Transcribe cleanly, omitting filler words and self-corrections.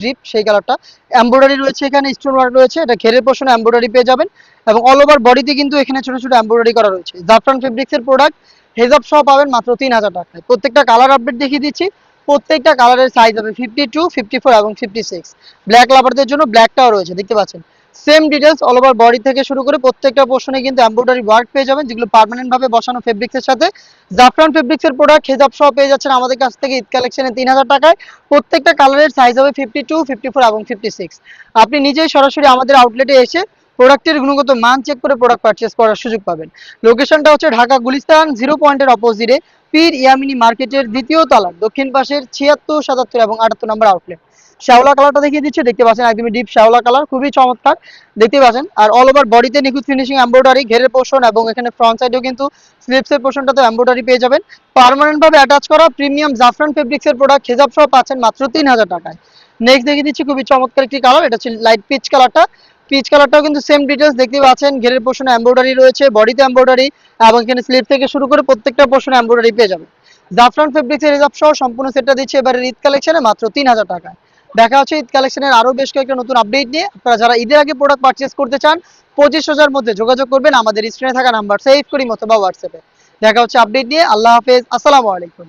Drip সেই কালারটা। Embroidery রয়েছে, এখানে স্টোন ওয়ার্ক রয়েছে, এটা ঘেরের পোর্শনে এমব্রয়ডারি পেয়ে যাবেন এবং অল ওভার বডিতে কিন্তু এখানে ছোট ছোট এমব্রয়ডারি করা রয়েছে। জাফরান ফেব্রিক্সের প্রোডাক্ট হেজাব সহ পাবেন মাত্র 3000 টাকায়। প্রত্যেকটা কালার আপডেট দেখিয়ে দিচ্ছি। প্রত্যেকটা কালারের সাইজ হবে 52, 54 এবং 56। ব্ল্যাক লাভারদের জন্য ব্ল্যাকটাও রয়েছে, দেখতে পাচ্ছেন। Same details all over body থেকে শুরু করে প্রত্যেকটা পোর্শনে কিন্তু এমব্রয়ডারি ওয়ার্ক পেয়ে যাবেন, যেগুলো পার্মানেন্ট ভাবে বসানো ফেব্রিক্সের সাথে। জাফরান ফেব্রিক্সের প্রোডাক্ট হেজাব সহ পেয়ে যাচ্ছেন আমাদের কাছ থেকে ঈদ কালেকশনে 3000 টাকায়। প্রত্যেকটা কালারের সাইজ হবে 52, 54 এবং 56। আপনি নিজেই সরাসরি আমাদের আউটলেটে এসে প্রোডাক্টের গুণগত মান চেক করে প্রোডাক্ট পারচেজ করার সুযোগ পাবেন। লোকেশনটা হচ্ছে ঢাকা গুলিস্তান 0 পয়েন্টের অপোজিটে পীর ইয়ামিনী মার্কেটের দ্বিতীয় তলার দক্ষিণ পাশের 76, 77 এবং 78 নম্বর আউটলেট। শ্যাওলা কালারটা দেখিয়ে দিচ্ছে, দেখতে পাচ্ছেন একদমই ডিপ শ্যাওলা কালার, খুবই চমৎকার, দেখতে পাচ্ছেন। আর অল ওভার বডিতে নিখুঁত ফিনিশিং এমব্রয়ডারি, ঘেরের পোর্শন এবং এখানে ফ্রন্ট সাইডেও কিন্তু স্লিপসের পোর্শনটাতে এমব্রয়ডারি পেয়ে যাবেন। পার্মানেন্ট ভাবে অ্যাটাচ করা প্রিমিয়াম জাফরান ফেব্রিক্সের প্রোডাক্ট হেজাব সহ পাচ্ছেন মাত্র 3000 টাকায়। নেক্সট দেখিয়ে দিচ্ছি খুবই চমৎকার একটি কালার, এটা হচ্ছে লাইট পিচ কালারটা। পিচ কালারটাও কিন্তু সেম ডিটেলস দেখতে পাচ্ছেন, ঘেরের পোর্শনে এমব্রয়ডারি রয়েছে, বডিতে এমব্রয়ডারি এবং এখানে স্লিপ থেকে শুরু করে প্রত্যেকটা পোর্শনে এমব্রয়ডারি পেয়ে যাবেন। জাফরান ফেব্রিক্সের হেজাব সহ সম্পূর্ণ সেটটা দিচ্ছে এবারে ঈদ কালেকশনে মাত্র 3000 টাকায়। দেখা হচ্ছে ঈদ কালেকশনের আরো বেশ কয়েকটা নতুন আপডেট নিয়ে। আপনারা যারা ঈদের আগে প্রোডাক্ট পারচেজ করতে চান 25,000 মধ্যে যোগাযোগ করবেন আমাদের স্ক্রিনে থাকা নাম্বার সেভ করি অথবা হোয়াটসঅ্যাপে। দেখা হচ্ছে আপডেট নিয়ে। আল্লাহ হাফেজ, আসসালামু আলাইকুম।